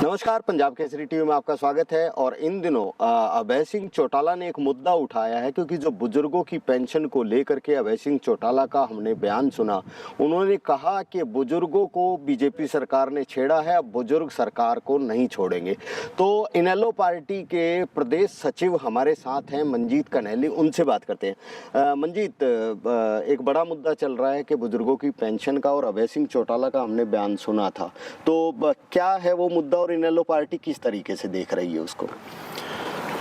नमस्कार, पंजाब केसरी टीवी में आपका स्वागत है। और इन दिनों अभय सिंह चौटाला ने एक मुद्दा उठाया है, क्योंकि जो बुजुर्गों की पेंशन को लेकर के अभय सिंह चौटाला का हमने बयान सुना। उन्होंने कहा कि बुजुर्गों को बीजेपी सरकार ने छेड़ा है, अब बुजुर्ग सरकार को नहीं छोड़ेंगे। तो इनेलो पार्टी के प्रदेश सचिव हमारे साथ हैं मंजीत कन्हैली, उनसे बात करते हैं। मंजीत, एक बड़ा मुद्दा चल रहा है कि बुजुर्गों की पेंशन का, और अभय सिंह चौटाला का हमने बयान सुना था, तो क्या है वो मुद्दा और इनेलो पार्टी किस तरीके से देख रही है उसको?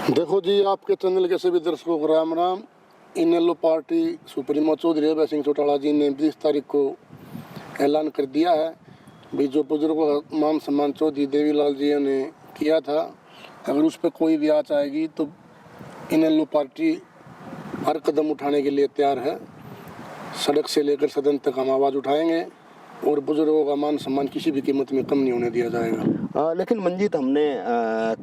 देखो जी, आपके चैनल के सभी दर्शकों को राम राम। इनेलो पार्टी सुप्रीमो चौधरी अभय सिंह चौटाला जी ने 20 तारीख को ऐलान कर दिया है भी जो बुजुर्गों का मान सम्मान चौधरी देवीलाल जी ने किया था, अगर उस पर कोई भी आँच आएगी तो इनेलो पार्टी हर कदम उठाने के लिए तैयार है। सड़क से लेकर सदन तक हम आवाज़ उठाएंगे और बुजुर्गों का मान सम्मान किसी भी कीमत में कम नहीं होने दिया जाएगा। लेकिन मंजीत, हमने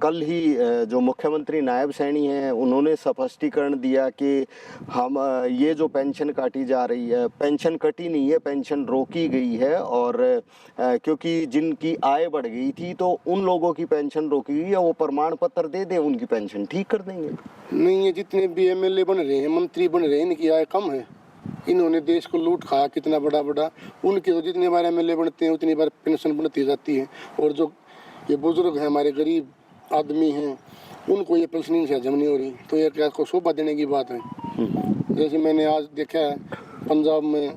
कल ही जो मुख्यमंत्री नायब सैनी हैं उन्होंने स्पष्टीकरण दिया कि हम ये जो पेंशन काटी जा रही है, पेंशन कटी नहीं है, पेंशन रोकी गई है, और क्योंकि जिनकी आय बढ़ गई थी तो उन लोगों की पेंशन रोकी गई है, वो प्रमाण पत्र दे दें, उनकी पेंशन ठीक कर देंगे। नहीं, ये जितने भी MLA बन रहे हैं, मंत्री बन रहे हैं, इनकी आय कम है। इन्होंने देश को लूट खाया कितना बड़ा बड़ा, उनके तो जितने बार MLA बनते हैं उतनी बार पेंशन बनती जाती है। और जो ये बुजुर्ग हैं, हमारे गरीब आदमी हैं, उनको ये पेंशन से हजम नहीं हो रही, तो ये क्या को शोभा देने की बात है। जैसे मैंने आज देखा है पंजाब में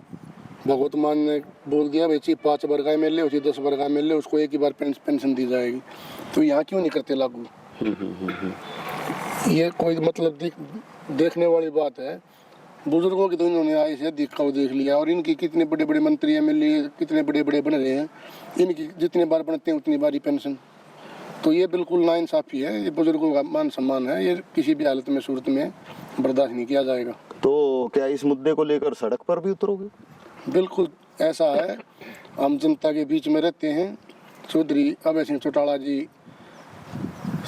भगवत मान ने बोल दिया भाई 5 वर्ग का MLA, उसी 10 वर्ग का MLA, उसको एक ही बार पेंशन दी जाएगी। तो यहाँ क्यों नहीं करते लागू? ये कोई मतलब देखने वाली बात है। बुजुर्गों की तो इन्होंने आय से दिखाव देख लिया, और इनकी कितने बड़े बड़े मंत्री MLA कितने बड़े बड़े बन रहे हैं, इनकी जितने बार बनते हैं उतनी बार ही पेंशन। तो ये बिल्कुल नाइंसाफ़ी है, ये बुजुर्गों का मान सम्मान है, ये किसी भी हालत में सूरत में बर्दाश्त नहीं किया जाएगा। तो क्या इस मुद्दे को लेकर सड़क पर भी उतरोगे? बिल्कुल ऐसा है, हम जनता के बीच में रहते हैं। चौधरी अभय सिंह चौटाला जी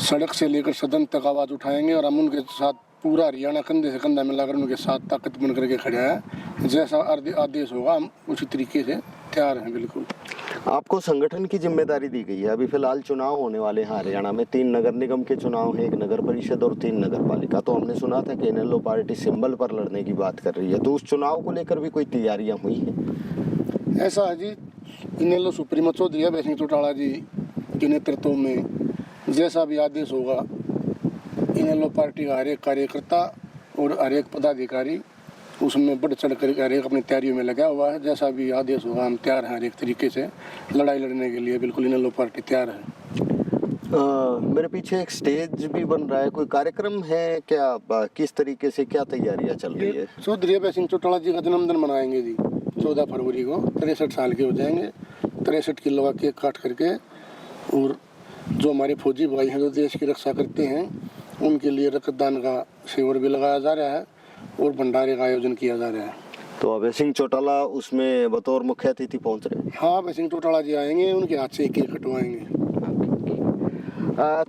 सड़क से लेकर सदन तक आवाज़ उठाएंगे, और हम उनके साथ पूरा हरियाणा कंधे से कंधा मिलाकर उनके साथ ताकत बन करके खड़ा है। जैसा आदेश होगा हम उसी तरीके से तैयार हैं। बिल्कुल। आपको संगठन की जिम्मेदारी दी गई है। अभी फिलहाल चुनाव होने वाले हैं हरियाणा में, 3 नगर निगम के चुनाव हैं, 1 नगर परिषद और 3 नगर पालिका। तो हमने सुना था कि इनेलो पार्टी सिंबल पर लड़ने की बात कर रही है, तो उस चुनाव को लेकर भी कोई तैयारियां हुई हैं? ऐसा है जी, इनेलो सुप्रीमो चौधरी अभय सिंह चौटाला जी के नेतृत्व में जैसा भी आदेश होगा, इनेलो पार्टी का हर एक कार्यकर्ता और हर एक पदाधिकारी उसमें बढ़ चढ़ कर हर एक अपनी तैयारियों में लगा हुआ है। जैसा भी आदेश होगा हम तैयार हैं हर एक तरीके से लड़ाई लड़ने के लिए। बिल्कुल इनेलो पार्टी तैयार है। मेरे पीछे एक स्टेज भी बन रहा है, कोई कार्यक्रम है क्या? किस तरीके से क्या तैयारियां चल रही है? चौधरी अभय सिंह चौटाला जी का जन्मदिन मनाएंगे जी 14 फरवरी को। 63 साल के हो जाएंगे। 63 किलो का केक काट करके, और जो हमारे फौजी भाई हैं जो देश की रक्षा करते हैं उनके लिए रक्तदान का शिविर भी लगाया जा रहा है और भंडारे का आयोजन किया जा रहा है। तो अभय सिंह चौटाला उसमें बतौर मुख्य अतिथि पहुंच रहे हैं? हाँ, अभय सिंह चौटाला जी आएंगे, उनके हाथ से केक कटवाएंगे।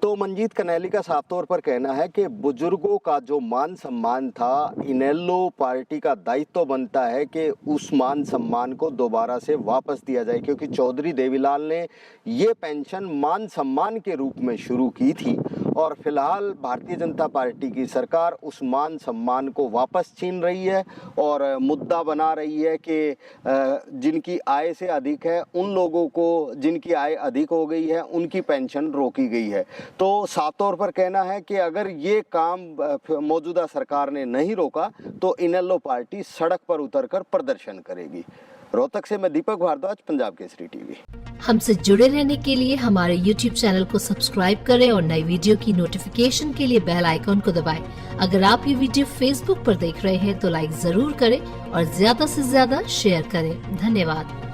तो मंजीत कन्हैली का साफ तौर पर कहना है कि बुजुर्गों का जो मान सम्मान था, इनेलो पार्टी का दायित्व बनता है कि उस मान सम्मान को दोबारा से वापस दिया जाए, क्योंकि चौधरी देवीलाल ने ये पेंशन मान सम्मान के रूप में शुरू की थी, और फिलहाल भारतीय जनता पार्टी की सरकार उस मान सम्मान को वापस छीन रही है और मुद्दा बना रही है कि जिनकी आय से अधिक है उन लोगों को, जिनकी आय अधिक हो गई है उनकी पेंशन रोकी गई है। तो साफ तौर पर कहना है कि अगर ये काम मौजूदा सरकार ने नहीं रोका तो इनेलो पार्टी सड़क पर उतरकर प्रदर्शन करेगी। रोहतक से मैं दीपक भारद्वाज, पंजाब केसरी टीवी। हमसे जुड़े रहने के लिए हमारे YouTube चैनल को सब्सक्राइब करें और नई वीडियो की नोटिफिकेशन के लिए बेल आइकॉन को दबाएं। अगर आप ये वीडियो Facebook पर देख रहे हैं तो लाइक जरूर करें और ज्यादा से ज्यादा शेयर करें। धन्यवाद।